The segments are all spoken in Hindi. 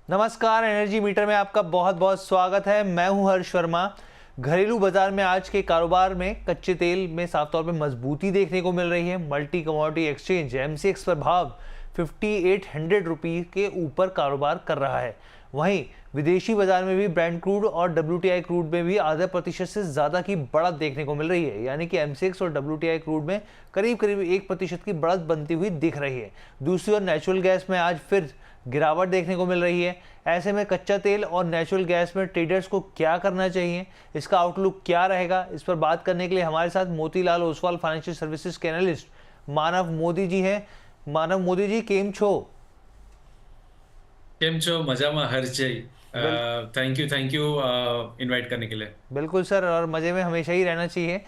नमस्कार, एनर्जी मीटर में आपका बहुत बहुत स्वागत है। मैं हूं हर्ष वर्मा। घरेलू बाजार में आज के कारोबार में कच्चे तेल में साफ तौर पे मजबूती देखने को मिल रही है। मल्टी कमोडिटी एक्सचेंज एमसीएक्स पर भाव 5800 रुपये के ऊपर कारोबार कर रहा है। वहीं विदेशी बाजार में भी ब्रेंट क्रूड और डब्ल्यूटीआई क्रूड में भी आधा प्रतिशत से ज़्यादा की बढ़त देखने को मिल रही है। यानी कि एमसीएक्स और डब्ल्यूटीआई क्रूड में करीब करीब 1% की बढ़त बनती हुई दिख रही है। दूसरी ओर नेचुरल गैस में आज फिर गिरावट देखने को मिल रही है। ऐसे में कच्चा तेल और नेचुरल गैस में ट्रेडर्स को क्या करना चाहिए, इसका आउटलुक क्या रहेगा, इस पर बात करने के लिए हमारे साथ मोतीलाल ओसवाल फाइनेंशियल सर्विसेज के एनालिस्ट मानव मोदी जी हैं। मानव मोदी जी, केम छो? કેમ છો મજામાં હર્ષજય? बिल थैंक यू इनवाइट करने के लिए। बिल्कुल सर, और मज़े में हमेशा ही रहना चाहिए।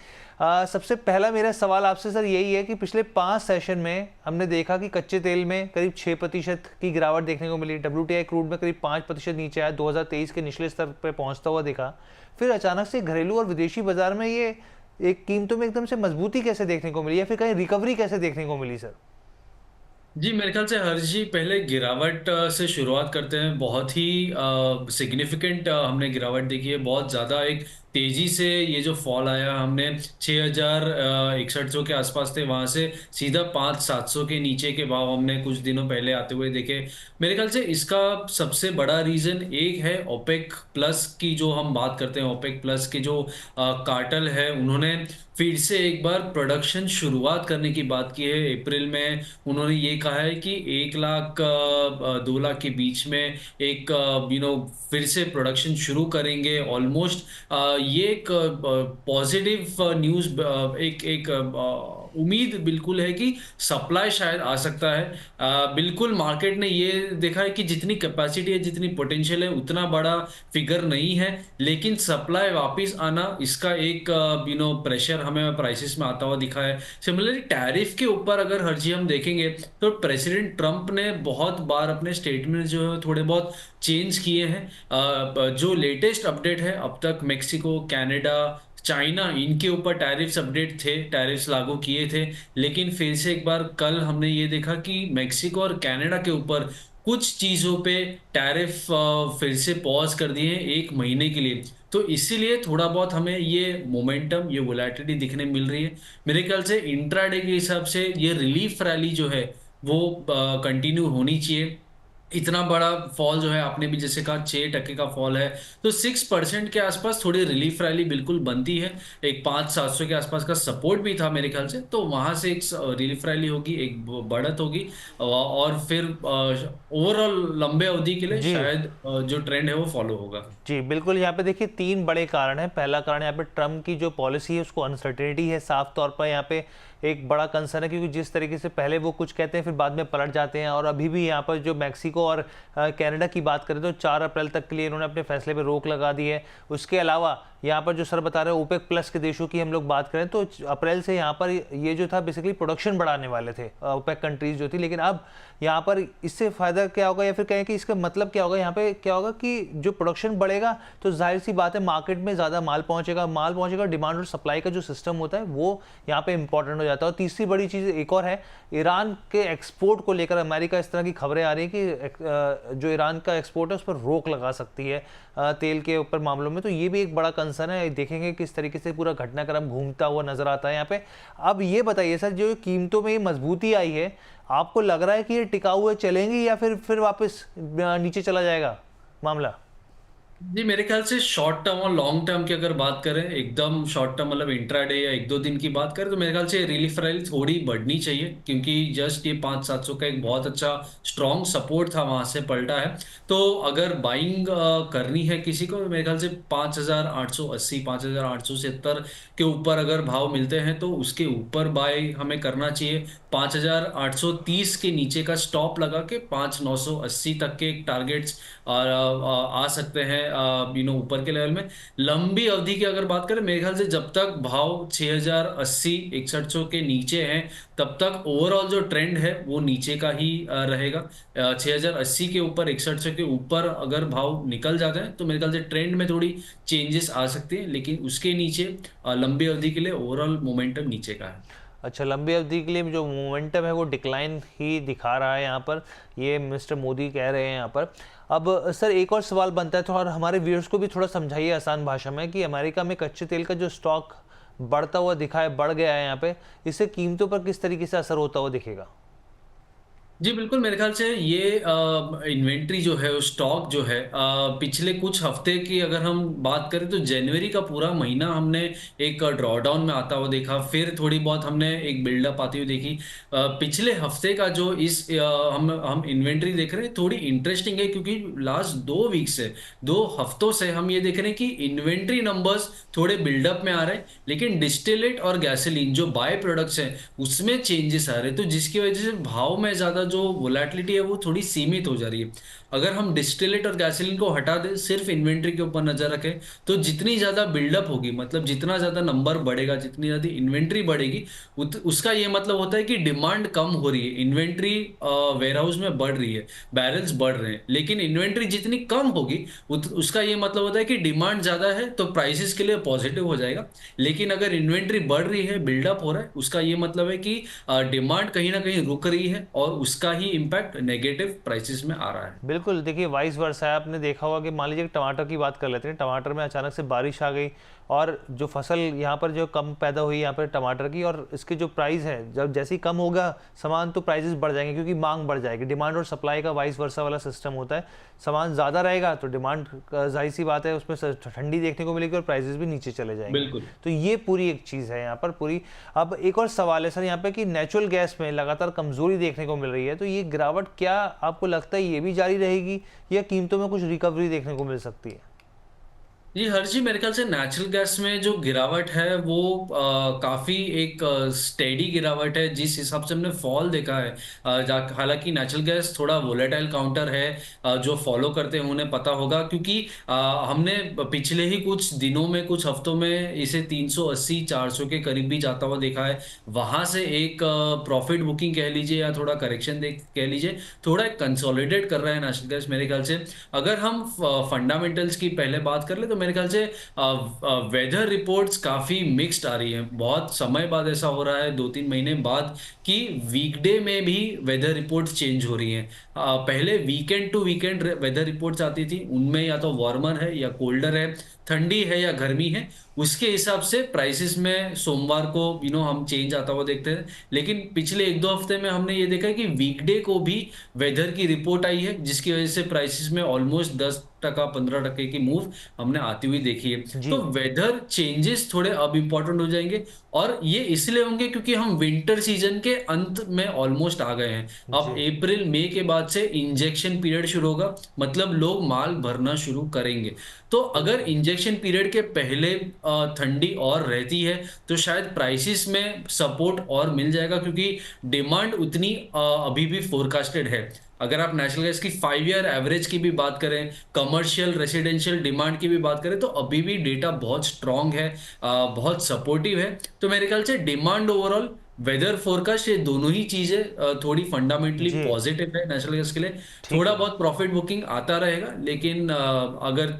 सबसे पहला मेरा सवाल आपसे सर यही है कि पिछले 5 सेशन में हमने देखा कि कच्चे तेल में करीब 6% की गिरावट देखने को मिली। डब्ल्यूटीआई क्रूड में करीब 5% नीचे आया, 2023 के निचले स्तर पर पहुंचता हुआ देखा। फिर अचानक से घरेलू और विदेशी बाजार में ये एक कीमतों में एकदम से मजबूती कैसे देखने को मिली, या फिर कहीं रिकवरी कैसे देखने को मिली सर? जी, मेरे ख्याल से हर्ष जी पहले गिरावट से शुरुआत करते हैं। बहुत ही सिग्निफिकेंट हमने गिरावट देखी है। बहुत ज़्यादा एक तेज़ी से ये जो फॉल आया, हमने 6,6100 के आसपास थे, वहाँ से सीधा 5,700 के नीचे के भाव हमने कुछ दिनों पहले आते हुए देखे। मेरे ख्याल से इसका सबसे बड़ा रीज़न एक है ओपेक प्लस की जो हम बात करते हैं। ओपेक प्लस के जो कार्टेल है, उन्होंने फिर से एक बार प्रोडक्शन शुरुआत करने की बात की है। अप्रैल में उन्होंने ये कहा है कि 1 लाख 2 लाख के बीच में एक फिर से प्रोडक्शन शुरू करेंगे ऑलमोस्ट। ये एक पॉजिटिव न्यूज़, एक एक उम्मीद बिल्कुल है कि सप्लाई शायद आ सकता है। बिल्कुल मार्केट ने ये देखा है कि जितनी कैपेसिटी है, जितनी पोटेंशियल है, उतना बड़ा फिगर नहीं है, लेकिन सप्लाई वापस आना, इसका एक प्रेशर हमें प्राइसेस में आता हुआ दिखा है। सिमिलरली टैरिफ के ऊपर अगर हर्जी हम देखेंगे तो प्रेसिडेंट ट्रंप ने बहुत बार अपने स्टेटमेंट जो है थोड़े बहुत चेंज किए हैं। जो लेटेस्ट अपडेट है, अब तक मेक्सिको, कनाडा, चाइना, इनके ऊपर टैरिफ्स अपडेट थे, टैरिफ्स लागू किए थे। लेकिन फिर से एक बार कल हमने ये देखा कि मेक्सिको और कनाडा के ऊपर कुछ चीज़ों पे टैरिफ फिर से पॉज कर दिए हैं 1 महीने के लिए। तो इसीलिए थोड़ा बहुत हमें ये मोमेंटम, ये वोलेटिलिटी दिखने मिल रही है। मेरे ख्याल से इंट्राडे के हिसाब से ये रिलीफ रैली जो है वो कंटिन्यू होनी चाहिए। इतना बड़ा फॉल जो है, आपने भी जैसे कहा 6% का फॉल है, तो 6% के आसपास थोड़ी रिलीफ रैली बिल्कुल बनती है। एक 5-700 के आसपास का सपोर्ट भी था मेरे ख्याल से, तो वहां से एक रिलीफ रैली होगी, एक बढ़त होगी। और फिर ओवरऑल लंबे अवधि के लिए जी शायद जो ट्रेंड है वो फॉलो होगा। जी बिल्कुल। यहाँ पे देखिए 3 बड़े कारण हैं। पहला कारण यहाँ पे ट्रम्प की जो पॉलिसी है उसको अनसर्टेनिटी है, साफ तौर पर यहाँ पे एक बड़ा कंसर्न है, क्योंकि जिस तरीके से पहले वो कुछ कहते हैं फिर बाद में पलट जाते हैं। और अभी भी यहाँ पर जो मैक्सिको और कनाडा की बात करें तो 4 अप्रैल तक के लिए इन्होंने अपने फैसले पर रोक लगा दी है। उसके अलावा यहाँ पर जो सर बता रहे हैं ओपेक प्लस के देशों की हम लोग बात करें तो अप्रैल से यहाँ पर ये जो था बेसिकली प्रोडक्शन बढ़ाने वाले थे ओपेक कंट्रीज जो थी। लेकिन अब यहाँ पर इससे फायदा क्या होगा, या फिर कहें कि इसका मतलब क्या होगा, यहाँ पे क्या होगा कि जो प्रोडक्शन बढ़ेगा तो जाहिर सी बात है मार्केट में ज़्यादा माल पहुंचेगा। डिमांड और सप्लाई का जो सिस्टम होता है वो यहाँ पे इंपॉर्टेंट हो जाता है। और तीसरी बड़ी चीज़ एक और है, ईरान के एक्सपोर्ट को लेकर अमेरिका इस तरह की खबरें आ रही है कि जो ईरान का एक्सपोर्ट है उस पर रोक लगा सकती है तेल के ऊपर मामलों में। तो ये भी एक बड़ा कंसर्न है। देखेंगे किस तरीके से पूरा घटनाक्रम घूमता हुआ नजर आता है यहाँ पे। अब ये बताइए सर, जो कीमतों में ये मजबूती आई है, आपको लग रहा है कि ये टिकाऊ हुए चलेंगी या फिर वापस नीचे चला जाएगा मामला? जी, मेरे ख्याल से शॉर्ट टर्म और लॉन्ग टर्म की अगर बात करें, एकदम शॉर्ट टर्म मतलब इंट्राडे या 1-2 दिन की बात करें, तो मेरे ख्याल से रिलीफ रैली थोड़ी बढ़नी चाहिए, क्योंकि जस्ट ये 500-700 का एक बहुत अच्छा स्ट्रॉन्ग सपोर्ट था, वहां से पलटा है। तो अगर बाइंग करनी है किसी को, तो मेरे ख्याल से 5,880, 5,870 के ऊपर अगर भाव मिलते हैं तो उसके ऊपर बाय हमें करना चाहिए। 5,830 के नीचे का स्टॉप लगा के 5,980 तक के टारगेट्स और आ सकते हैं ऊपर के लेवल में। लंबी अवधि की अगर बात करें, मेरे ख्याल से जब तक भाव 6,080 6100 के नीचे हैं, तब तक ओवरऑल जो ट्रेंड है वो नीचे का ही रहेगा। 6,080 के ऊपर, 6100 के ऊपर अगर भाव निकल जाते हैं तो मेरे ख्याल से ट्रेंड में थोड़ी चेंजेस आ सकती है, लेकिन उसके नीचे लंबी अवधि के लिए ओवरऑल मोमेंटम नीचे का है। अच्छा, लंबी अवधि के लिए जो मोमेंटम है वो डिक्लाइन ही दिखा रहा है यहाँ पर, ये मिस्टर मोदी कह रहे हैं यहाँ पर। अब सर एक और सवाल बनता है, तो और हमारे व्यूअर्स को भी थोड़ा समझाइए आसान भाषा में कि अमेरिका में कच्चे तेल का जो स्टॉक बढ़ता हुआ दिखा है, बढ़ गया है यहाँ पे, इससे कीमतों पर किस तरीके से असर होता हुआ दिखेगा? जी बिल्कुल, मेरे ख्याल से ये इन्वेंट्री जो है, स्टॉक जो है, पिछले कुछ हफ्ते की अगर हम बात करें तो जनवरी का पूरा महीना हमने एक ड्रॉडाउन में आता हुआ देखा, फिर थोड़ी बहुत हमने एक बिल्डअप आती हुई देखी। पिछले हफ्ते का जो हम इन्वेंट्री देख रहे हैं थोड़ी इंटरेस्टिंग है, क्योंकि लास्ट 2 वीक से, 2 हफ्तों से हम ये देख रहे हैं कि इन्वेंट्री नंबर्स थोड़े बिल्डअप में आ रहे हैं, लेकिन डिस्टिलेट और गैसोलीन जो बाय प्रोडक्ट्स हैं उसमें चेंजेस आ रहे हैं, तो जिसकी वजह से भाव में ज़्यादा जो वोलेटिलिटी है वो थोड़ी सीमित हो जा रही है। अगर हम डिस्टिलेट और गैसोलीन को हटा दें, सिर्फ इन्वेंट्री के ऊपर नजर रखें, तो जितनी ज़्यादा बिल्डअप होगी, मतलब जितना ज़्यादा नंबर बढ़ेगा, जितनी ज़्यादा इन्वेंट्री बढ़ेगी, उसका ये मतलब होता है कि डिमांड कम हो रही है, इन्वेंट्री वेयर हाउस में बढ़ रही है, बैरल्स बढ़ रहे हैं। लेकिन इन्वेंट्री जितनी कम होगी उसका ये मतलब होता है कि डिमांड ज़्यादा है, तो प्राइसेस के लिए पॉजिटिव हो जाएगा। लेकिन अगर इन्वेंट्री बढ़ रही है, बिल्डअप हो रहा है, उसका ये मतलब है कि डिमांड कहीं ना कहीं रुक रही है और उसका ही इम्पैक्ट नेगेटिव प्राइसेस में आ रहा है। बिल्कुल, देखिए वाइस वर्सा है। आपने देखा होगा कि मान लीजिए टमाटर की बात कर लेते हैं, टमाटर में अचानक से बारिश आ गई और जो फसल यहाँ पर जो कम पैदा हुई यहाँ पर टमाटर की, और इसके जो प्राइस है जब जैसे ही कम होगा सामान, तो प्राइसेस बढ़ जाएंगे क्योंकि मांग बढ़ जाएगी। डिमांड और सप्लाई का वाइस वर्सा वाला सिस्टम होता है। सामान ज़्यादा रहेगा तो डिमांड, जाहिर सी बात है, उसमें ठंडी देखने को मिलेगी और प्राइसेस भी नीचे चले जाएंगे। बिल्कुल। तो ये पूरी एक चीज़ है यहाँ पर पूरी। अब एक और सवाल है सर यहाँ पे कि नेचुरल गैस में लगातार कमजोरी देखने को मिल रही है, तो ये गिरावट क्या आपको लगता है ये भी जारी रहेगी या कीमतों में कुछ रिकवरी देखने को मिल सकती है? जी हर जी, मेरे ख्याल से नेचुरल गैस में जो गिरावट है वो काफ़ी एक स्टेडी गिरावट है, जिस हिसाब से हमने फॉल देखा है। हालांकि नेचुरल गैस थोड़ा वोलेटाइल काउंटर है, जो फॉलो करते हैं उन्हें पता होगा, क्योंकि हमने पिछले ही कुछ दिनों में, कुछ हफ्तों में इसे 380 400 के करीब भी जाता हुआ देखा है। वहां से एक प्रॉफिट बुकिंग कह लीजिए या थोड़ा करेक्शन देख कह लीजिए, थोड़ा कंसोलिडेट कर रहा है नेचुरल गैस मेरे ख्याल से। अगर हम फंडामेंटल्स की पहले बात कर ले तो मेरे ख्याल से वेदर रिपोर्ट्स काफ़ी मिक्स्ड आ रही हैं। बहुत समय बाद ऐसा हो रहा है, 2-3 महीने बाद, कि वीकडे में भी वेदर रिपोर्ट्स चेंज हो रही हैं। पहले weekend to weekend weather reports आती थी, उनमें या तो वार्मर है या कोल्डर है, ठंडी है या गर्मी है, उसके हिसाब से प्राइसेस में सोमवार को हम चेंज आता हुआ देखते हैं। लेकिन पिछले 1-2 हफ्ते में हमने ये देखा है कि वीकडे को भी वेदर की रिपोर्ट आई है, जिसकी वजह से प्राइसेस में ऑलमोस्ट 10% 15% की मूव हमने आती हुई देखी है। जी। तो वेदर चेंजेस थोड़े अब इम्पोर्टेंट हो जाएंगे, और ये इसलिए होंगे क्योंकि हम विंटर सीजन के अंत में ऑलमोस्ट आ गए हैं। अब जी। अप्रैल मई के बाद से इंजेक्शन पीरियड शुरू होगा, मतलब लोग माल भरना शुरू करेंगे। तो अगर बिल्कुल। इंजेक्शन पीरियड के पहले ठंडी और रहती है, तो शायद प्राइसेस में सपोर्ट और मिल जाएगा, क्योंकि डिमांड उतनी अभी भी फोरकास्टेड है। अगर आप नेशनल गैस की 5 ईयर एवरेज की भी बात करें, कमर्शियल रेसिडेंशियल डिमांड की भी बात करें, तो अभी भी डेटा बहुत स्ट्रांग है, बहुत सपोर्टिव है। तो मेरे ख्याल से डिमांड ओवरऑल, वेदर फोरकास्ट, ये दोनों ही चीजें थोड़ी फंडामेंटली जी। पॉजिटिव है नेशनल गैस के लिए। ठीक थोड़ा है। बहुत प्रॉफिट बुकिंग आता रहेगा, लेकिन अगर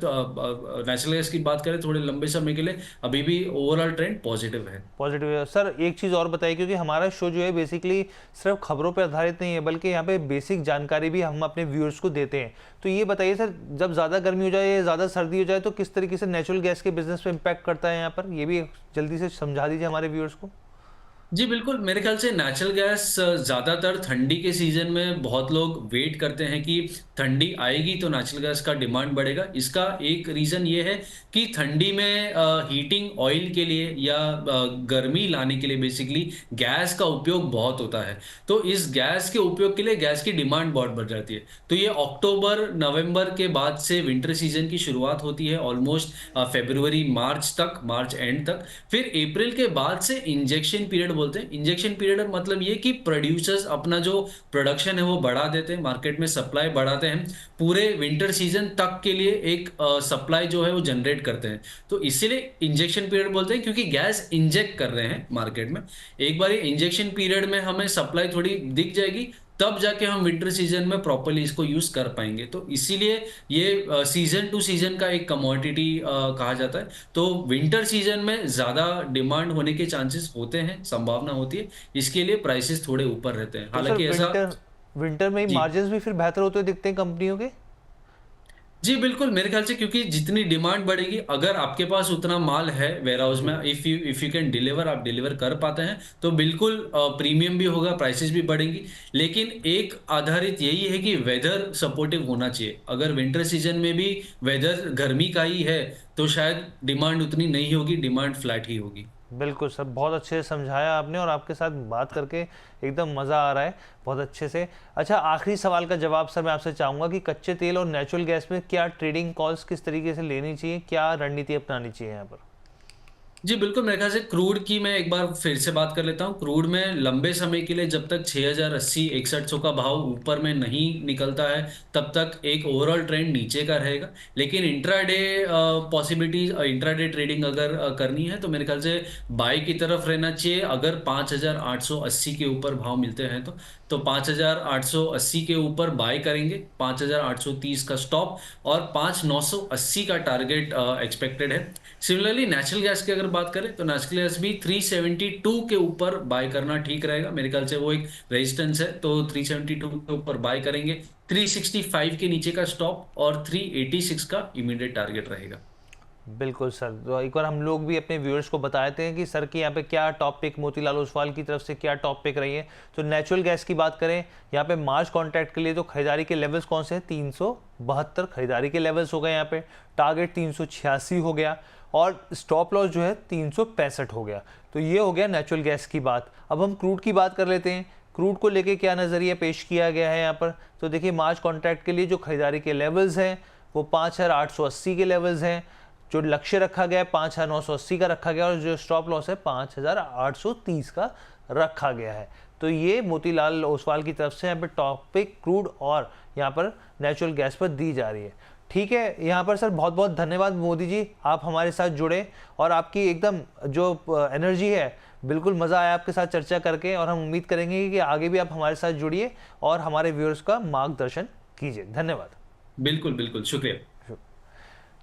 नेशनल गैस की बात करें थोड़े लंबे समय के लिए, अभी भी ओवरऑल ट्रेंड पॉजिटिव है। पॉजिटिव है सर। एक चीज़ और बताइए, क्योंकि हमारा शो जो है बेसिकली सिर्फ खबरों पर आधारित नहीं है, बल्कि यहाँ पे बेसिक जानकारी भी हम अपने व्यूअर्स को देते हैं। तो ये बताइए सर, जब ज़्यादा गर्मी हो जाए या ज़्यादा सर्दी हो जाए तो किस तरीके से नेचुरल गैस के बिजनेस पे इम्पैक्ट करता है यहाँ पर, ये भी जल्दी से समझा दीजिए हमारे व्यूअर्स को। जी बिल्कुल, मेरे ख्याल से नेचुरल गैस ज़्यादातर ठंडी के सीज़न में बहुत लोग वेट करते हैं कि ठंडी आएगी तो नेचुरल गैस का डिमांड बढ़ेगा। इसका एक रीज़न ये है कि ठंडी में हीटिंग ऑयल के लिए या गर्मी लाने के लिए बेसिकली गैस का उपयोग बहुत होता है। तो इस गैस के उपयोग के लिए गैस की डिमांड बहुत बढ़ जाती है। तो ये अक्टूबर नवंबर के बाद से विंटर सीज़न की शुरुआत होती है, ऑलमोस्ट फरवरी मार्च तक, मार्च एंड तक। फिर अप्रैल के बाद से इंजेक्शन पीरियड बोलते हैं। इंजेक्शन पीरियड मतलब ये कि प्रोड्यूसर्स अपना जो प्रोडक्शन है वो बढ़ा देते हैं, मार्केट में सप्लाई बढ़ाते हैं, पूरे विंटर सीजन तक के लिए एक सप्लाई जो है वो जनरेट करते हैं। तो इसीलिए इंजेक्शन पीरियड बोलते हैं, क्योंकि गैस इंजेक्ट कर रहे हैं मार्केट में। एक बार इंजेक्शन पीरियड में हमें सप्लाई थोड़ी दिख जाएगी, तब जाके हम विंटर सीजन में प्रॉपरली इसको यूज कर पाएंगे। तो इसीलिए ये सीजन टू सीजन का एक कमोडिटी कहा जाता है। तो विंटर सीजन में ज्यादा डिमांड होने के चांसेस होते हैं, संभावना होती है, इसके लिए प्राइसेस थोड़े ऊपर रहते हैं, तो सर हालांकि ऐसा। विंटर विंटर में ही जी मार्जिन्स भी फिर बेहतर होते हुए दिखते हैं कंपनियों के। जी बिल्कुल, मेरे ख्याल से क्योंकि जितनी डिमांड बढ़ेगी, अगर आपके पास उतना माल है वेयर हाउस जी। में, इफ यू कैन डिलीवर, आप डिलीवर कर पाते हैं, तो बिल्कुल प्रीमियम भी होगा, प्राइसेस भी बढ़ेंगी। लेकिन एक आधारित यही है कि वेदर सपोर्टिव होना चाहिए। अगर विंटर सीजन में भी वेदर गर्मी का ही है, तो शायद डिमांड उतनी नहीं होगी, डिमांड फ्लैट ही होगी। बिल्कुल सर, बहुत अच्छे से समझाया आपने और आपके साथ बात करके एकदम मज़ा आ रहा है, बहुत अच्छे से। अच्छा, आखिरी सवाल का जवाब सर मैं आपसे चाहूँगा कि कच्चे तेल और नेचुरल गैस में क्या ट्रेडिंग कॉल्स किस तरीके से लेनी चाहिए, क्या रणनीति अपनानी चाहिए यहाँ पर? जी बिल्कुल, मेरे ख्याल से क्रूड की मैं एक बार फिर से बात कर लेता हूँ। क्रूड में लंबे समय के लिए जब तक 6080 6100 का भाव ऊपर में नहीं निकलता है, तब तक एक ओवरऑल ट्रेंड नीचे का रहेगा। लेकिन इंट्राडे पॉसिबिलिटीज, इंट्राडे ट्रेडिंग अगर करनी है, तो मेरे ख्याल से बाई की तरफ रहना चाहिए। अगर 5880 के ऊपर भाव मिलते हैं तो 5880 के ऊपर बाय करेंगे, 5830 का स्टॉप और 5980 का टारगेट एक्सपेक्टेड है। सिमिलरली नेचुरल गैस की अगर बात करें, तो नेचुरल गैस भी 372 के ऊपर बाय करना ठीक रहेगा। मेरे ख्याल से वो एक रेजिस्टेंस है, तो 372 के ऊपर बाय करेंगे। 365 के नीचे का स्टॉप और 386 का इमीडिएट टारगेट रहेगा। बिल्कुल सर, तो एक बार हम लोग भी अपने व्यूअर्स को बताते हैं कि सर की यहाँ पे क्या टॉप पिक, मोतीलाल ओसवाल की तरफ से क्या टॉप पिक रही है। तो नेचुरल गैस की बात करें, यहाँ पे मार्च कॉन्ट्रैक्ट के लिए तो खरीदारी के लेवल्स कौन से हैं? 372 खरीदारी के लेवल्स हो गए यहाँ पे, टारगेट 386 हो गया और स्टॉप लॉस जो है 365 हो गया। तो ये हो गया नेचुरल गैस की बात। अब हम क्रूड की बात कर लेते हैं। क्रूड को लेके क्या नज़रिया पेश किया गया है यहाँ पर? तो देखिए, मार्च कॉन्ट्रैक्ट के लिए जो खरीदारी के लेवल्स हैं वो 5880 के लेवल्स हैं, जो लक्ष्य रखा गया है 5980 का रखा गया और जो स्टॉप लॉस है 5830 का रखा गया है। तो ये मोतीलाल ओसवाल की तरफ से यहाँ पे टॉपिक क्रूड और यहाँ पर नेचुरल गैस पर दी जा रही है। ठीक है, यहाँ पर सर बहुत बहुत धन्यवाद मोदी जी, आप हमारे साथ जुड़े और आपकी एकदम जो एनर्जी है, बिल्कुल मज़ा आया आपके साथ चर्चा करके और हम उम्मीद करेंगे कि आगे भी आप हमारे साथ जुड़िए और हमारे व्यूअर्स का मार्गदर्शन कीजिए। धन्यवाद। बिल्कुल बिल्कुल, शुक्रिया।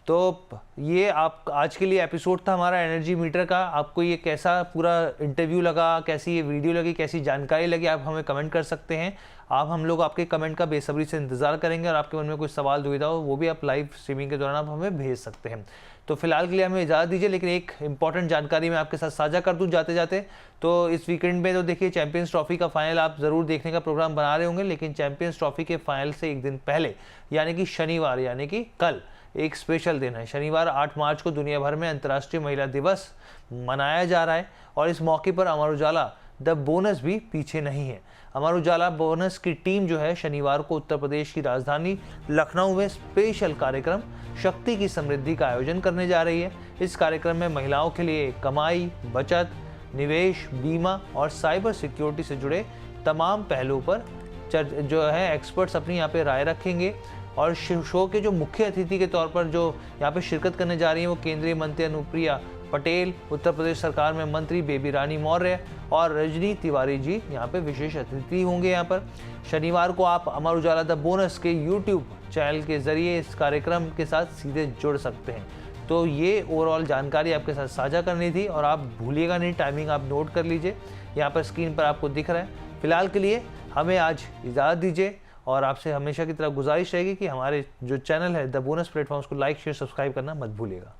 तो ये आप आज के लिए एपिसोड था हमारा एनर्जी मीटर का। आपको ये कैसा पूरा इंटरव्यू लगा, कैसी ये वीडियो लगी, कैसी जानकारी लगी, आप हमें कमेंट कर सकते हैं। आप हम लोग आपके कमेंट का बेसब्री से इंतजार करेंगे और आपके मन में कोई सवाल दुविधा हो वो भी आप लाइव स्ट्रीमिंग के दौरान आप हमें भेज सकते हैं। तो फिलहाल के लिए हमें इजाज़त दीजिए, लेकिन एक इंपॉर्टेंट जानकारी मैं आपके साथ साझा कर दूं जाते जाते। तो इस वीकेंड में तो देखिए चैंपियंस ट्रॉफी का फाइनल आप ज़रूर देखने का प्रोग्राम बना रहे होंगे, लेकिन चैंपियंस ट्रॉफी के फाइनल से एक दिन पहले यानी कि शनिवार, यानी कि कल एक स्पेशल दिन है। शनिवार 8 मार्च को दुनिया भर में अंतर्राष्ट्रीय महिला दिवस मनाया जा रहा है और इस मौके पर अमर उजाला द बोनस भी पीछे नहीं है। अमर उजाला बोनस की टीम जो है शनिवार को उत्तर प्रदेश की राजधानी लखनऊ में स्पेशल कार्यक्रम शक्ति की समृद्धि का आयोजन करने जा रही है। इस कार्यक्रम में महिलाओं के लिए कमाई, बचत, निवेश, बीमा और साइबर सिक्योरिटी से जुड़े तमाम पहलुओं पर जो है एक्सपर्ट्स अपनी यहाँ पे राय रखेंगे। और शो के जो मुख्य अतिथि के तौर पर जो यहाँ पे शिरकत करने जा रही हैं वो केंद्रीय मंत्री अनुप्रिया पटेल, उत्तर प्रदेश सरकार में मंत्री बेबी रानी मौर्य और रजनी तिवारी जी यहाँ पे विशेष अतिथि होंगे। यहाँ पर शनिवार को आप अमर उजाला द बोनस के यूट्यूब चैनल के जरिए इस कार्यक्रम के साथ सीधे जुड़ सकते हैं। तो ये ओवरऑल जानकारी आपके साथ साझा करनी थी और आप भूलिएगा नहीं, टाइमिंग आप नोट कर लीजिए, यहाँ पर स्क्रीन पर आपको दिख रहा है। फिलहाल के लिए हमें आज इजाज़त दीजिए और आपसे हमेशा की तरह गुजारिश रहेगी कि हमारे जो चैनल है द बोनस प्लेटफॉर्म्स को लाइक, शेयर, सब्सक्राइब करना मत भूलिएगा।